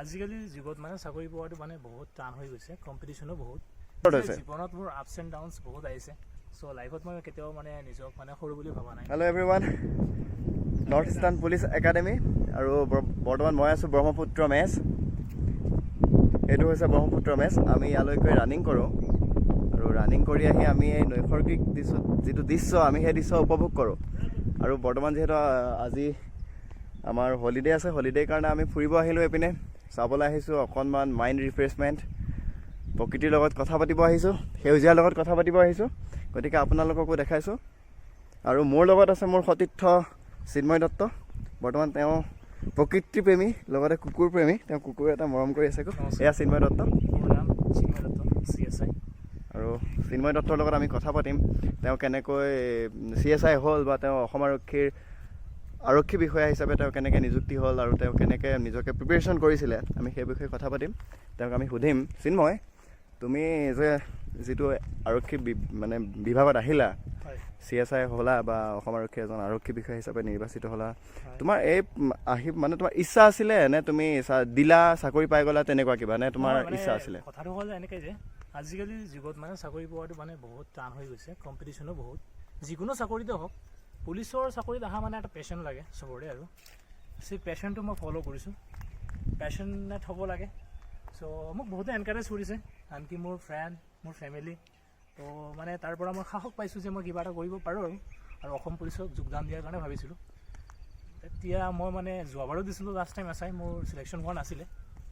আজিকালি যুগত মানে চাকৰি পোৱাটো মানে বহুত টান হৈ গৈছে, কম্পিটিশ্যনো বহুত। জীৱনত মোৰ আপছ এণ্ড ডাউনছ বহুত আহিছে। চ' লাইফত মই কেতিয়াও মানে নিজক মানে সৰু বুলি ভবা নাই। Hello' everyone, north eastern police academy আৰু বৰ্তমান মই আছোঁ ব্ৰহ্মপুত্ৰ মেচ। এইটো হৈছে ব্ৰহ্মপুত্ৰ মেচ। আমি ইয়ালৈকে ৰানিং কৰোঁ আৰু ৰানিং কৰি আহি আমি এই নৈসৰ্গিক যিটো দৃশ্য আমি সেই দৃশ্য উপভোগ কৰোঁ। আৰু বৰ্তমান যিহেতু আজি আমাৰ হলিডে আছে, হলিডেৰ কাৰণে আমি ফুৰিব আহিলোঁ। এইপিনে চাবলৈ আহিছোঁ, অকণমান মাইণ্ড ৰিফ্ৰেছমেণ্ট, প্ৰকৃতিৰ লগত কথা পাতিব আহিছোঁ, সেউজীয়াৰ লগত কথা পাতিব আহিছোঁ। গতিকে আপোনালোককো দেখাইছোঁ। আৰু মোৰ লগত আছে মোৰ সতীৰ্থ চিন্ময় দত্ত। বৰ্তমান তেওঁ প্ৰকৃতিপ্ৰেমী, লগতে কুকুৰ প্ৰেমী। তেওঁ কুকুৰ এটা মৰম কৰি আছে। এয়া চিন্ময় দত্ত। মোৰ নাম চিন্ময় দত্ত, CSI। আৰু চিন্ময় দত্তৰ লগত আমি কথা পাতিম, তেওঁ কেনেকৈ CSI হ'ল বা তেওঁ অসম আৰক্ষী বিষয়া হিচাপে তেওঁ কেনেকৈ নিযুক্তি হ'ল আৰু তেওঁ কেনেকৈ নিজকে প্ৰিপেৰেশ্যন কৰিছিলে, আমি সেই বিষয়ে কথা পাতিম। তেওঁক আমি সুধিম, চিন্ময়, তুমি যে যিটো আৰক্ষী মানে বিভাগত আহিলা, CSI হ'লা বা অসম আৰক্ষী এজন আৰক্ষী বিষয়া হিচাপে নিৰ্বাচিত হ'লা, তোমাৰ এই মানে তোমাৰ ইচ্ছা আছিলে নে তুমি দিলা চাকৰি পাই গ'লা তেনেকুৱা কিবা, নে তোমাৰ ইচ্ছা আছিলে? কথাটো হ'ল এনেকৈ যে আজিকালি যুগত মানে চাকৰি পোৱাটো মানে বহুত টান হৈ গৈছে, কম্পিটিশ্যনো বহুত। যিকোনো চাকৰিতে হওক, পুলিচৰ চাকৰিত অহা মানে এটা পেশ্যন লাগে চবৰে। আৰু সেই পেশ্যনটো মই ফ'ল' কৰিছোঁ, পেশ্যনেট হ'ব লাগে। চ' মোক বহুতে এনকাৰেজ কৰিছে, আনকি মোৰ ফ্ৰেণ্ড, মোৰ ফেমিলি। তো মানে তাৰ পৰা মই সাহস পাইছোঁ যে মই কিবা এটা কৰিব পাৰোঁ আৰু অসম পুলিচক যোগদান দিয়াৰ কাৰণে ভাবিছিলোঁ। তেতিয়া মই মানে যোৱাবাৰো দিছিলোঁ লাষ্ট টাইম SI, মোৰ চিলেকশ্যন হোৱা নাছিলে।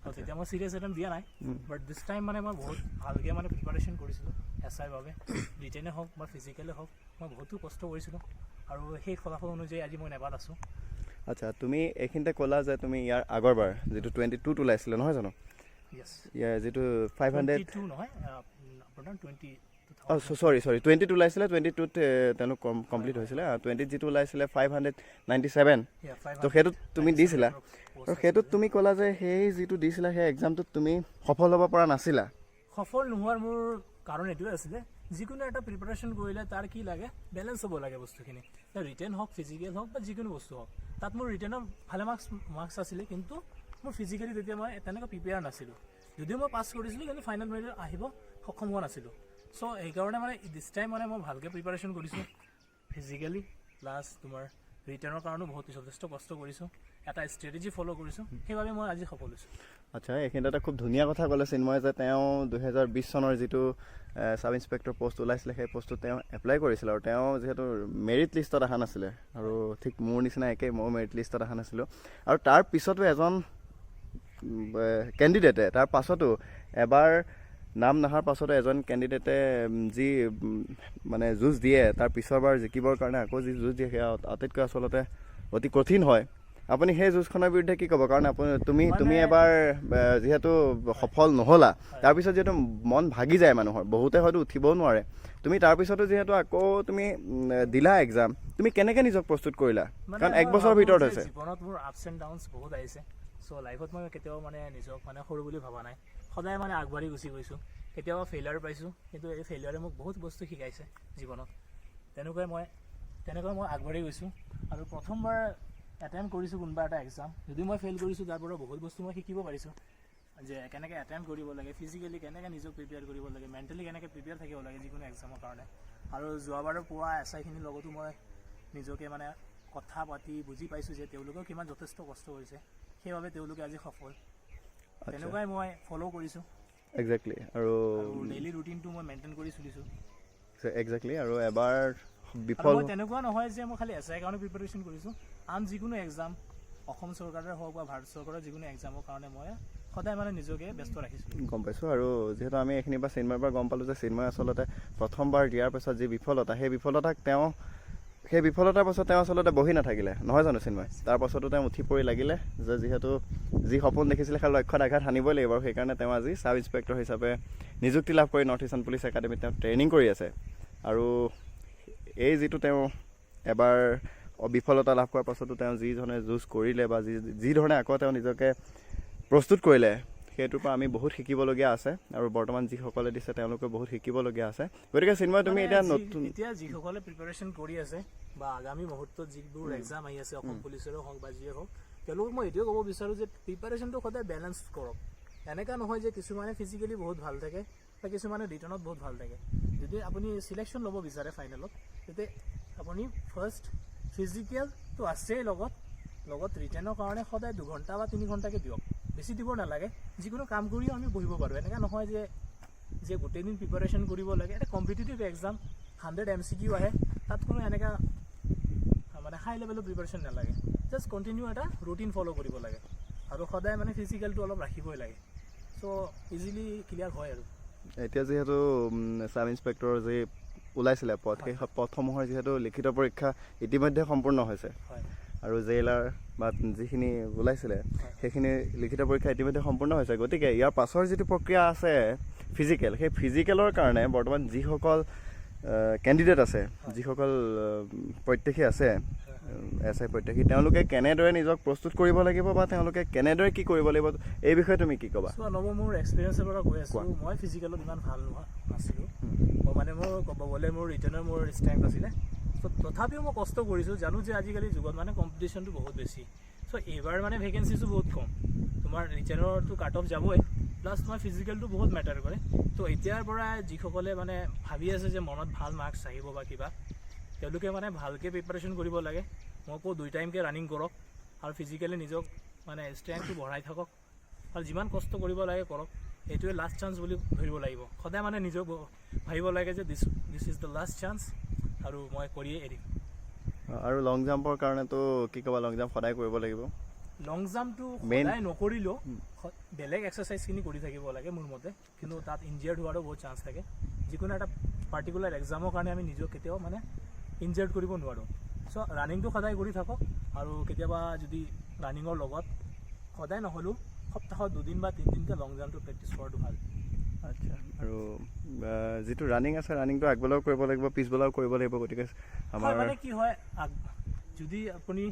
তো তেতিয়া মই চিৰিয়াছ এটেম্প দিয়া নাই। বাট দিছ টাইম মানে মই বহুত ভালকৈ মানে প্ৰিপাৰেশ্যন কৰিছিলোঁ SIৰ বাবে। ৰিটেনে হওক বা ফিজিকেলে হওক, মই বহুতো কষ্ট কৰিছিলোঁ আৰু সেই ফলাফল অনুযায়ী আজি মই নেপাত আছোঁ। আচ্ছা, তুমি এইখিনিতে ক'লা যে তুমি ইয়াৰ আগৰবাৰ যিটো 22 ওলাইছিলে নহয় জানো? ইয়াৰ যিটো 500 নহয়, আপোনাৰ 22 ওলাইছিলে, 22ত তেওঁলোক কমপ্লিট হৈছিলে। 20ত যিটো ওলাইছিলে 597, তো সেইটোত তুমি দিছিলা। আৰু সেইটোত তুমি ক'লা যে সেই যিটো দিছিলা সেই এক্সামটোত তুমি সফল হ'ব পৰা নাছিলা। সফল নোহোৱাৰ মোৰ কাৰণ এইটোৱে আছিলে, যিকোনো এটা প্ৰিপাৰেশ্যন কৰিলে তাৰ কি লাগে, বেলেঞ্চ হ'ব লাগে বস্তুখিনি। ৰিটেন হওক, ফিজিকেল হওক বা যিকোনো বস্তু হওক। তাত মোৰ ৰিটেনৰ ভালে মাৰ্কছ আছিলে, কিন্তু মোৰ ফিজিকেলি তেতিয়া মই তেনেকৈ প্ৰিপেয়াৰ নাছিলোঁ। যদিও মই পাছ কৰিছিলোঁ, কিন্তু ফাইনেল মেৰিট আহিব সক্ষম হোৱা নাছিলোঁ। চ' সেইকাৰণে মানে দিছ টাইম মানে মই ভালকৈ প্ৰিপাৰেশ্যন কৰিছোঁ ফিজিকেলি, প্লাছ তোমাৰ ৰিটাৰ্ণৰ কাৰণেও যথেষ্ট কষ্ট কৰিছোঁ, এটা ষ্ট্ৰেটেজি ফ'ল' কৰিছোঁ, সেইবাবে মই আজি সফল হৈছোঁ। আচ্ছা, এইখিনিতে এটা খুব ধুনীয়া কথা ক'লে চিন্ময়, যে তেওঁ 2020 চনৰ যিটো ছাব ইন্সপেক্টৰ পষ্ট ওলাইছিলে সেই পষ্টটোত তেওঁ এপ্লাই কৰিছিল। আৰু তেওঁ যিহেতু মেৰিট লিষ্টত অহা নাছিলে, আৰু ঠিক মোৰ নিচিনা একেই, ময়ো মেৰিট লিষ্টত অহা নাছিলোঁ। আৰু তাৰ পিছতো এজন কেণ্ডিডেটে, তাৰ পাছতো এবাৰ নাম নহাৰ পাছতো এজন কেণ্ডিডেটে যি মানে যুঁজ দিয়ে, তাৰ পিছৰবাৰ জিকিবৰ কাৰণে আকৌ যি যুঁজ দিয়ে, সেয়া আটাইতকৈ আচলতে অতি কঠিন হয়। আপুনি সেই যুঁজখনৰ বিৰুদ্ধে কি ক'ব? কাৰণ তুমি এবাৰ যিহেতু সফল নহ'লা, তাৰপিছত যিহেতু মন ভাগি যায় মানুহৰ, বহুতে হয়তো উঠিবও নোৱাৰে। তুমি তাৰপিছতো যিহেতু আকৌ তুমি দিলা এক্সাম, তুমি কেনেকৈ নিজক প্ৰস্তুত কৰিলা? কাৰণ 1 বছৰৰ ভিতৰত হৈছে। জীৱনত মোৰ আপছ এণ্ড ডাউনছ বহুত আহিছে। চ' লাইফত মই কেতিয়াও মানে নিজক মানে সৰু বুলি ভবা নাই, সদায় মানে আগবাঢ়ি গুচি গৈছোঁ। কেতিয়াবা ফেইলিয়াৰ পাইছোঁ, কিন্তু এই ফেইলিয়াৰে মোক বহুত বস্তু শিকাইছে জীৱনত। তেনেকৈ মই আগবাঢ়ি গৈছোঁ। আৰু প্ৰথমবাৰ এটেম্প কৰিছোঁ কোনোবা এটা এক্সাম, যদি মই ফেইল কৰিছোঁ, তাৰ পৰা বহুত বস্তু মই শিকিব পাৰিছোঁ, যে কেনেকৈ এটেম্প কৰিব লাগে, ফিজিকেলি কেনেকৈ নিজক প্ৰিপেয়াৰ কৰিব লাগে, মেণ্টেলি কেনেকৈ প্ৰিপেয়াৰ থাকিব লাগে যিকোনো এক্সামৰ কাৰণে। আৰু যোৱাবাৰৰ পোৱা SIখিনিৰ লগতো মই নিজকে মানে কথা পাতি বুজি পাইছোঁ যে তেওঁলোকেও কিমান যথেষ্ট কষ্ট কৰিছে, সেইবাবে তেওঁলোকে আজি সফল। তেনেকুৱাই মই ফ'ল' কৰিছোঁ একজেক্টলি। আৰু ডেইলি ৰুটিনটো মই মেইনটেইন কৰি চলিছোঁ। একজেক্টলি। আৰু এবাৰ মই তেনেকুৱা নহয় যে মই খালি SI কাৰণে প্ৰিপাৰেশ্যন কৰিছোঁ, আন যিকোনো এক্সাম, অসম চৰকাৰে হওক বা ভাৰত চৰকাৰৰ যিকোনো এক্সামৰ কাৰণে মই সদায় মানে নিজকে ব্যস্ত ৰাখিছোঁ। গম পাইছোঁ। আৰু যিহেতু আমি এইখিনিৰ পৰা চিন্ময়ৰ পৰা গম পালোঁ যে চিন্ময় আচলতে প্ৰথমবাৰ দিয়াৰ পাছত যি বিফলতা, সেই বিফলতাৰ পাছত তেওঁ আচলতে বহি নাথাকিলে, নহয় জানো চিন্ময়? তাৰ পাছতো তেওঁ উঠি পৰি লাগিলে, যে যিহেতু যি সপোন দেখিছিলে সেই লক্ষ্যত আঘাত সানিবই লাগিব। আৰু সেইকাৰণে তেওঁ আজি ছাব ইন্সপেক্টৰ হিচাপে নিযুক্তি লাভ কৰি নৰ্থ ইষ্টাৰ্ণ পুলিচ একাডেমীত তেওঁ ট্ৰেইনিং কৰি আছে। আৰু এই যিটো তেওঁ এবাৰ বিফলতা লাভ কৰাৰ পাছতো তেওঁ যিধৰণে যুঁজ কৰিলে বা যি ধৰণে আকৌ তেওঁ নিজকে প্ৰস্তুত কৰিলে, সেইটোৰ পৰা আমি বহুত শিকিবলগীয়া আছে। আৰু বৰ্তমান যিসকলে দিছে তেওঁলোকে বহুত শিকিবলগীয়া আছে। গতিকে চিন্ময়, তুমি এতিয়া যিসকলে প্ৰিপাৰেশ্যন কৰি আছে বা আগামী মুহূৰ্তত যিবোৰ এক্সাম আহি আছে, অসম পুলিচৰো হওক বা যিয়ে হওক, তেওঁলোকক মই এইটোৱে ক'ব বিচাৰোঁ যে প্ৰিপাৰেশ্যনটো সদায় বেলেঞ্চ কৰক। এনেকুৱা নহয় যে কিছুমানে ফিজিকেলি বহুত ভাল থাকে বা কিছুমানে ৰিটাৰ্ণত বহুত ভাল থাকে। যদি আপুনি চিলেকশ্যন ল'ব বিচাৰে ফাইনেলত, তেতিয়া আপুনি ফাৰ্ষ্ট ফিজিকেলটো আছেই, লগত ৰিটাৰ্ণৰ কাৰণে সদায় 2 ঘণ্টা বা 3 ঘণ্টাকৈ দিয়ক, বেছি দিব নালাগে। যিকোনো কাম কৰিও আমি পঢ়িব পাৰোঁ। এনেকুৱা নহয় যে গোটেইদিন প্ৰিপাৰেশ্যন কৰিব লাগে। এটা কম্পিটিটিভ এক্সাম 100 MCQ আহে, তাত কোনো এনেকুৱা মানে হাই লেভেলৰ প্ৰিপাৰেশ্যন নালাগে। জাষ্ট কণ্টিনিউ এটা ৰুটিন ফ'ল' কৰিব লাগে আৰু সদায় মানে ফিজিকেলটো অলপ ৰাখিবই লাগে। চ' ইজিলি ক্লিয়াৰ হয় আৰু। এতিয়া যিহেতু চাব ইন্সপেক্টৰ যি ওলাইছিলে পদ, সেই পদসমূহৰ যিহেতু লিখিত পৰীক্ষা ইতিমধ্যে সম্পূৰ্ণ হৈছে আৰু জেইলাৰ বা যিখিনি ওলাইছিলে সেইখিনি লিখিত পৰীক্ষা ইতিমধ্যে সম্পূৰ্ণ হৈছে। গতিকে ইয়াৰ পাছৰ যিটো প্ৰক্ৰিয়া আছে ফিজিকেল, সেই ফিজিকেলৰ কাৰণে বৰ্তমান যিসকল কেণ্ডিডেট আছে, যিসকল প্ৰত্যাশী আছে SI প্ৰত্যাশী, তেওঁলোকে কেনেদৰে নিজক প্ৰস্তুত কৰিব লাগিব বা তেওঁলোকে কেনেদৰে কি কৰিব লাগিব, এই বিষয়ে তুমি কি ক'বা? নৱ, মোৰ এক্সপিৰিয়েঞ্চৰ পৰা কৈ আছোঁ, মই ফিজিকেলত ইমান ভাল নাছিলোঁ। মই মানে মোৰ ক'ব গ'লে মোৰ ৰিটাৰ্ণৰ মোৰ ষ্ট্ৰেংথ আছিলে। চ' তথাপিও মই কষ্ট কৰিছোঁ, জানো যে আজিকালি যুগত মানে কম্পিটিশ্যনটো বহুত বেছি। চ' এইবাৰ মানে ভেকেঞ্চিছো বহুত কম, তোমাৰ ৰিটাৰ্ণৰটো কাট অফ যাবই, প্লাছ তোমাৰ ফিজিকেলটো বহুত মেটাৰ কৰে। ত' এতিয়াৰ পৰা যিসকলে মানে ভাবি আছে যে মনত ভাল মাৰ্কছ আহিব বা কিবা, তেওঁলোকে মানে ভালকৈ প্ৰিপাৰেশ্যন কৰিব লাগে। মই কওঁ 2 টাইমকৈ ৰানিং কৰক আৰু ফিজিকেলি নিজক মানে ষ্ট্ৰেংথটো বঢ়াই থাকক আৰু যিমান কষ্ট কৰিব লাগে কৰক। এইটোৱে লাষ্ট চান্স বুলি ধৰিব লাগিব। সদায় মানে নিজক ভাবিব লাগে যে this is the last chance আৰু মই কৰিয়ে এৰিম। আৰু লং জাম্পৰ কাৰণেতো কি ক'বা? লং জাম্প সদায় কৰিব লাগিব। লং জাম্পটো সদায় নকৰিলেও বেলেগ এক্সাৰচাইজখিনি কৰি থাকিব লাগে মোৰ মতে, কিন্তু তাত ইনজিয়াৰ্ড হোৱাৰো বহুত চান্স থাকে। যিকোনো এটা পাৰ্টিকুলাৰ এক্সামৰ কাৰণে আমি নিজক কেতিয়াও মানে ইনজিয়াৰ্ড কৰিব নোৱাৰোঁ। চ' ৰানিংটো সদায় কৰি থাকক আৰু কেতিয়াবা যদি ৰানিঙৰ লগত সদায় নহ'লেও সপ্তাহত 2 দিন বা 3 দিনকৈ লং জাম্পটো প্ৰেক্টিছ কৰাটো ভাল। আচ্ছা, আৰু যিটো ৰানিং আছে, ৰানিংটো আগবেলাও কৰিব লাগিব, পিছবেলাও কৰিব লাগিব। গতিকে আমাৰ মানে কি হয়, যদি আপুনি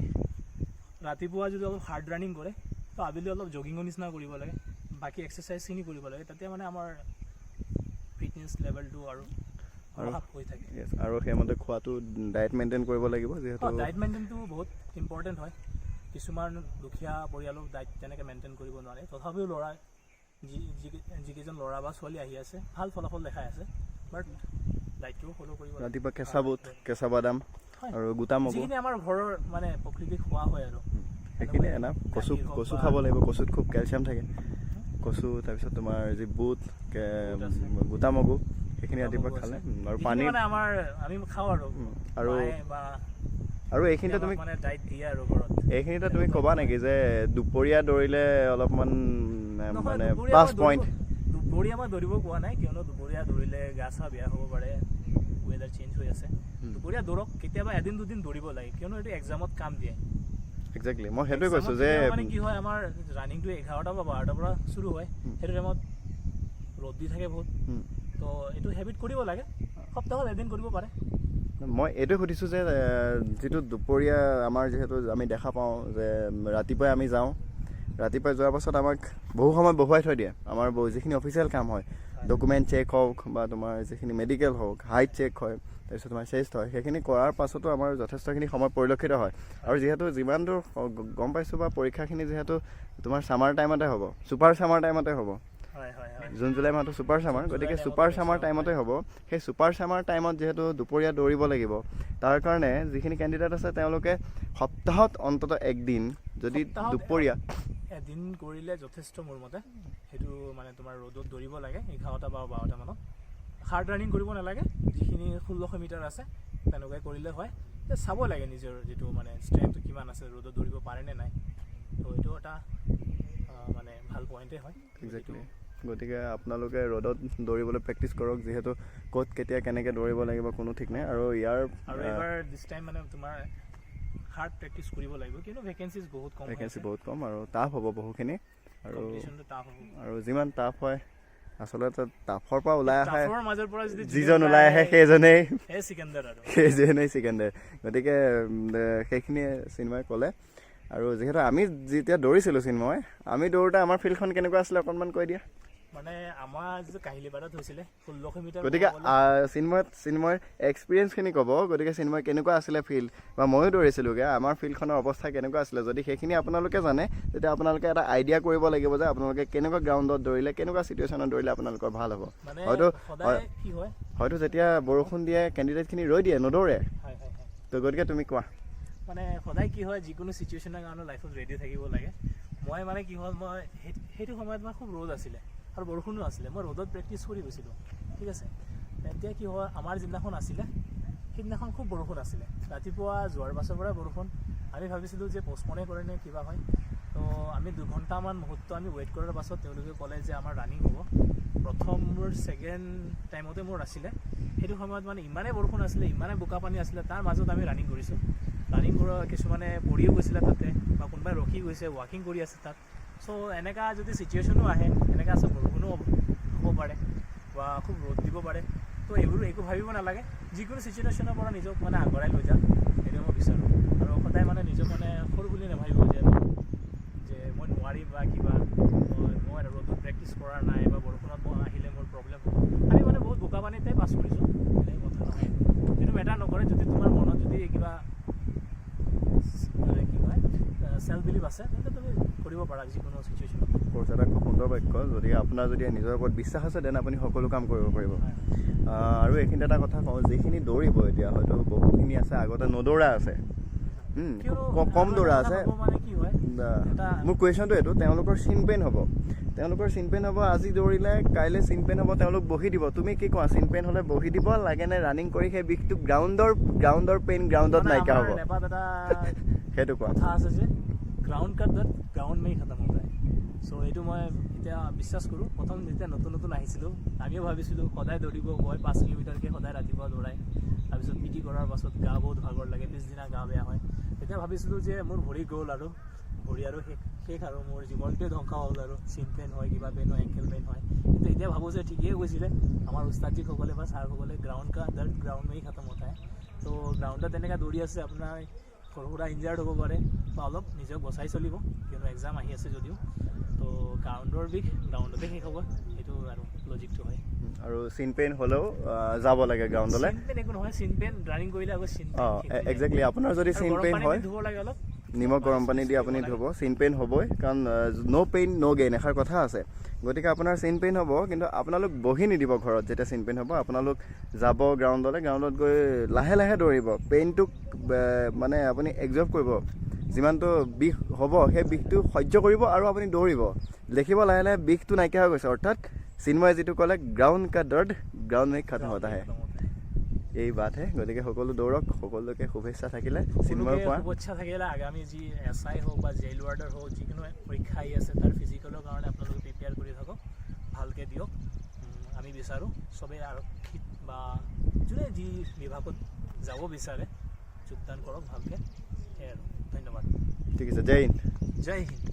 ৰাতিপুৱা যদি অলপ হাৰ্ড ৰানিং কৰে, তো আবেলি অলপ জগিঙৰ নিচিনা কৰিব লাগে, বাকী এক্সাৰচাইজখিনি কৰিব লাগে। তেতিয়া মানে আমাৰ ফিটনেছ লেভেলটো আৰু হৈ থাকে। আৰু সেইমতে খোৱাটো ডায়েট মেইনটেইন কৰিব লাগিব, যিহেতু ডায়েট মেইনটেইনটো বহুত ইম্পৰ্টেণ্ট হয়। কিছুমান দুখীয়া পৰিয়ালৰ ডায়েট তেনেকৈ মেইনটেইন কৰিব নোৱাৰে, তথাপিও যিকেইজন ল'ৰা বা ছোৱালী আহি আছে ভাল ফলাফল দেখাই আছে, বাট ডায়েটটো ফ'ল' কৰিব লাগে। ৰাতিপুৱা কেঁচা বুট, কেঁচা বাদাম আৰু গোটা মগু, যিখিনি আমাৰ ঘৰৰ মানে প্ৰকৃতিক খোৱা হয় আৰু সেইখিনি এনা। কচু খাব লাগিব, কচুত খুব কেলচিয়াম থাকে। কচু, তাৰপিছত তোমাৰ যি বুট, গোটা মগু, সেইখিনি ৰাতিপুৱা খালে আৰু পানী আমি খাওঁ আৰু এইখিনিতে তুমি মানে ডায়েট দিয়ে আৰু ঘৰত। এইখিনিতে তুমি ক'বা নেকি যে দুপৰীয়া দৌৰিলে অলপমান মানে প্লাছ পইণ্ট? দুপৰীয়া মই দৌৰিব কোৱা নাই, কিয়নো দুপৰীয়া দৌৰিলে গা চা বেয়া হ'ব পাৰে, ৱেডাৰ চেঞ্জ হৈ আছে। দুপৰীয়া দৌৰক, কেতিয়াবা 1-2 দিন দৌৰিব লাগে, কিয়নো এইটো এক্সামত কাম দিয়ে। একজেক্টলি, মই সেইটোৱে কৈছোঁ যে মানে কি হয়, আমাৰ ৰানিংটো 11টা বা 12টাৰ পৰা শুৰু হয়, সেইটো টাইমত ৰ'দ দি থাকে বহুত। তো এইটো হেবিট কৰিব লাগে, সপ্তাহত 1 দিন কৰিব পাৰে। মই এইটোৱে সুধিছোঁ যে যিটো দুপৰীয়া আমাৰ যিহেতু আমি দেখা পাওঁ যে ৰাতিপুৱাই আমি যাওঁ, ৰাতিপুৱাই যোৱাৰ পাছত আমাক বহু সময় বহুৱাই থৈ দিয়ে। আমাৰ যিখিনি অফিচিয়েল কাম হয়, ডকুমেণ্ট চেক হওক বা তোমাৰ যিখিনি মেডিকেল হওক, হাইট চেক হয়, তাৰপিছত তোমাৰ চেষ্ট হয়, সেইখিনি কৰাৰ পাছতো আমাৰ যথেষ্টখিনি সময় পৰিলক্ষিত হয়। আৰু যিহেতু যিমান দূৰ গম পাইছোঁ বা পৰীক্ষাখিনি যিহেতু তোমাৰ ছামাৰ টাইমতে হ'ব, ছুপাৰ ছামাৰ টাইমতে হ'ব, জুন জুলাই মাহটো ছুপাৰ ছামাৰ, গতিকে ছুপাৰ ছামাৰ টাইমতে হ'ব। সেই ছুপাৰ ছামাৰ টাইমত যিহেতু দুপৰীয়া দৌৰিব লাগিব, তাৰ কাৰণে যিখিনি কেণ্ডিডেট আছে তেওঁলোকে সপ্তাহত অন্তত 1 দিন যদি দুপৰীয়া এদিন কৰিলে যথেষ্ট মোৰ মতে। সেইটো মানে তোমাৰ ৰ'দত দৌৰিব লাগে 11টা বা 12টা মানত। হাৰ্ড ৰানিং কৰিব নালাগে, যিখিনি 1600 মিটাৰ আছে তেনেকুৱাই কৰিলে হয়। চাব লাগে নিজৰ যিটো মানে ষ্ট্ৰেংথটো কিমান আছে, ৰ'দত দৌৰিব পাৰে নে নাই। তো এইটো এটা মানে ভাল পইণ্টেই হয়। একজেক্টলি, গতিকে আপোনালোকে ৰ'দত দৌৰিবলৈ প্ৰেক্টিছ কৰক, যিহেতু ক'ত কেতিয়া কেনেকৈ দৌৰিব লাগিব কোনো ঠিক নাই। আৰু এইবাৰ দিছ টাইম মানে তোমাৰ হাৰ্ড প্ৰেক্টিছ কৰিব লাগিব, কিন্তু ভেকেঞ্চি বহুত কম আৰু টাফ হ'ব বহুখিনি। আৰু যিমান টাফ হয়, আচলতে টাফৰ পৰা ওলাই আহে, যিজন ওলাই আহে সেইজনেই চিকেণ্ডাৰ। গতিকে সেইখিনিয়ে চিন্ময়ে ক'লে। আৰু যিহেতু আমি যেতিয়া দৌৰিছিলোঁ চিন্ময়, আমি দৌৰোতে আমাৰ ফিল্ডখন কেনেকুৱা আছিলে অকণমান কৈ দিয়া। মানে আমাৰ যিটো কাহিলীপাৰাত হৈছিলে 1600 মিটাৰ গতিকে চিন্ময়ৰ এক্সপিৰিয়েঞ্চখিনি ক'ব। গতিকে চিন্ময় কেনেকুৱা আছিলে ফিল্ড, বা ময়ো দৌৰিছিলোঁগৈ, আমাৰ ফিল্ডখনৰ অৱস্থা কেনেকুৱা আছিলে। যদি সেইখিনি আপোনালোকে জানে তেতিয়া আপোনালোকে এটা আইডিয়া কৰিব লাগিব যে আপোনালোকে কেনেকুৱা গ্ৰাউণ্ডত দৌৰিলে, কেনেকুৱা চিটুৱেশ্যনত দৌৰিলে আপোনালোকৰ ভাল হ'ব। মানে হয়তো সদায় কি হয়, হয়তো যেতিয়া বৰষুণ দিয়ে কেণ্ডিডেটখিনি ৰৈ দিয়ে, নদৌৰে। হয় হয় হয়, তো গতিকে তুমি কোৱা। মানে সদায় কি হয়, যিকোনো চিটুৱেশ্যনৰ কাৰণে লাইফত ৰেডি থাকিব লাগে। মই মানে কি হ'ল, মই সেইটো সময়ত মই খুব ৰ'দ আছিলে আৰু বৰষুণো আছিলে, মই ৰ'দত প্ৰেক্টিছ কৰি গৈছিলোঁ, ঠিক আছে। এতিয়া কি হয়, আমাৰ যিদিনাখন আছিলে সেইদিনাখন খুব বৰষুণ আছিলে, ৰাতিপুৱা যোৱাৰ পাছৰ পৰা বৰষুণ। আমি ভাবিছিলোঁ যে পষ্টপনে কৰে নে কিবা হয়। তো আমি 2 ঘণ্টামান মুহূৰ্ত আমি ৱেইট কৰাৰ পাছত তেওঁলোকে ক'লে যে আমাৰ ৰানিং হ'ব। প্ৰথম মোৰ ছেকেণ্ড টাইমতে মোৰ আছিলে, সেইটো সময়ত মানে ইমানেই বৰষুণ আছিলে, ইমানেই বোকা পানী আছিলে, তাৰ মাজত আমি ৰানিং কৰিছোঁ। ৰানিং কৰা কিছুমানে পৰিও গৈছিলে তাতে, বা কোনোবাই ৰখি গৈছে, ৱাকিং কৰি আছে তাত। চ' এনেকুৱা যদি চিটুৱেশ্যনো আহে, এনেকুৱা আছে বৰষুণো হ'ব পাৰে বা খুব ৰ'দ দিব পাৰে, তো এইবোৰ একো ভাবিব নালাগে। যিকোনো চিটুৱেশ্যনৰ পৰা নিজক মানে আগবঢ়াই লৈ যাম, সেইটো মই বিচাৰোঁ। আৰু সদায় মানে নিজক মানে সৰু বুলি নাভাবিব যে মই নোৱাৰিম বা কিবা, মই ৰ'দত প্ৰেক্টিছ কৰা নাই বা বৰষুণত মই আহিলে মোৰ প্ৰব্লেম হ'ব। আমি মানে বহুত বোকা পানীতে পাছ কৰিছোঁ, এনেই কথা নহয়। সেইটো মেটাৰ নকৰে। যদি তোমাৰ মনত যদি কিবা কি কয় চেল্ফ বিলিভ আছে, তেন্তে তুমি কৰিব পাৰা যিকোনো চিটুৱেশ্যনত। কোৰ্চ এটা খুব সুন্দৰ বাক্য। যদি আপোনাৰ যদি নিজৰ ওপৰত বিশ্বাস আছে দেন আপুনি সকলো কাম কৰিব পাৰিব। আৰু এইখিনিতে এটা কথা কওঁ, যিখিনি দৌৰিব এতিয়া হয়তো বহুখিনি আছে আগতে নদৌৰা আছে, কম দৌৰা আছে। মানে কি হয়, মোৰ কুৱেশ্যনটো এইটো, তেওঁলোকৰ চিন পেইন হ'ব, আজি দৌৰিলে কাইলৈ চিন পেইন হ'ব, তেওঁলোক বহি দিব। তুমি কি কোৱা, চিন পেইন হ'লে বহি দিব লাগে নে ৰানিং কৰি সেই বিষটো গ্ৰাউণ্ডৰ পেইন গ্ৰাউণ্ডত নাইকিয়া হ'ব? সেইটো কোৱা। কথা আছে যে গ্ৰাউণ্ড কাট ডট গ্ৰাউণ্ড মেই খতম হৈ যায়। চ' এইটো মই এতিয়া বিশ্বাস কৰোঁ। প্ৰথম যেতিয়া নতুন আহিছিলোঁ, আমিও ভাবিছিলোঁ সদায় দৌৰিব গৈ 5 কিলোমিটাৰকৈ সদায় ৰাতিপুৱা দৌৰাই। তাৰপিছত পিটি কৰাৰ পাছত গা বহুত ভাগৰ লাগে, পিছদিনা গা বেয়া হয়। তেতিয়া ভাবিছিলোঁ যে মোৰ ভৰি গ'ল আৰু শেষ আৰু মোৰ জীৱনটোৱে ধ্বংস হ'ল আৰু চিন পেইন হয়, কিবা পেইন হয়, এংকেল পেইন হয়। কিন্তু এতিয়া ভাবোঁ যে ঠিকেই কৈছিলে আমাৰ উস্তাদজিসকলে বা ছাৰসকলে, গ্ৰাউণ্ড কা দৰ্দ গ্ৰাউণ্ড মেই খতম হোতা হে। তো গ্ৰাউণ্ডত তেনেকৈ দৌৰি আছে, আপোনাৰ সৰু সুৰা ইনজাৰ্ড হ'ব পাৰে বা অলপ নিজক বচাই চলিব, কিয়নো এক্সাম আহি আছে যদিও। তো গ্ৰাউণ্ডৰ বিষ গ্ৰাউণ্ডতে শেষ হ'ব, সেইটো আৰু লজিকটো হয়। আৰু চিন পেইন হ'লেও যাব লাগে গ্ৰাউণ্ডলৈ। চিন পেইন একো নহয়, চিন পেইন ৰানিং কৰিলে আকৌ চিন একজেক্টলি। আপোনাৰ যদি চিন পেইন হয়, ধুব লাগে অলপ, নিমখ গৰম পানী দি আপুনি ধুব। চিন পেইন হ'বই, কাৰণ ন' পেইন ন' গেইন এষাৰ কথা আছে। গতিকে আপোনাৰ চিন পেইন হ'ব, কিন্তু আপোনালোক বহি নিদিব ঘৰত। যেতিয়া চিন পেইন হ'ব আপোনালোক যাব গ্ৰাউণ্ডত গৈ লাহে লাহে দৌৰিব। পেইনটোক মানে আপুনি এবজৰ্ভ কৰিব, যিমানটো বিষ হ'ব সেই বিষটো সহ্য কৰিব আৰু আপুনি দৌৰিব। দেখিব লাহে লাহে বিষটো নাইকিয়া হৈ গৈছে। অৰ্থাৎ চিন্ময়ে যিটো ক'লে, গ্ৰাউণ্ড কা দৰ্দ গ্ৰাউণ্ড মেই খতম হোতা হে, এই বাট হে। গতিকে সকলো দৌৰক, সকলোকে শুভেচ্ছা থাকিলে। চিন্ময়ৰ কোৱা। শুভেচ্ছা থাকিলে আগামী যি SI হওক বা জেইল ৱাৰ্ডাৰ হওক, যিকোনো পৰীক্ষা আহি আছে তাৰ ফিজিকেলৰ কাৰণে আপোনালোকে প্ৰিপেয়াৰ কৰি থাকক, ভালকৈ দিয়ক। আমি বিচাৰোঁ চবেই আৰক্ষীত বা যোনে যি বিভাগত যাব বিচাৰে যোগদান কৰক ভালকৈ। সেয়াই আৰু, ধন্যবাদ। ঠিক আছে, জয় হিন্দ। জয় হিন্দ।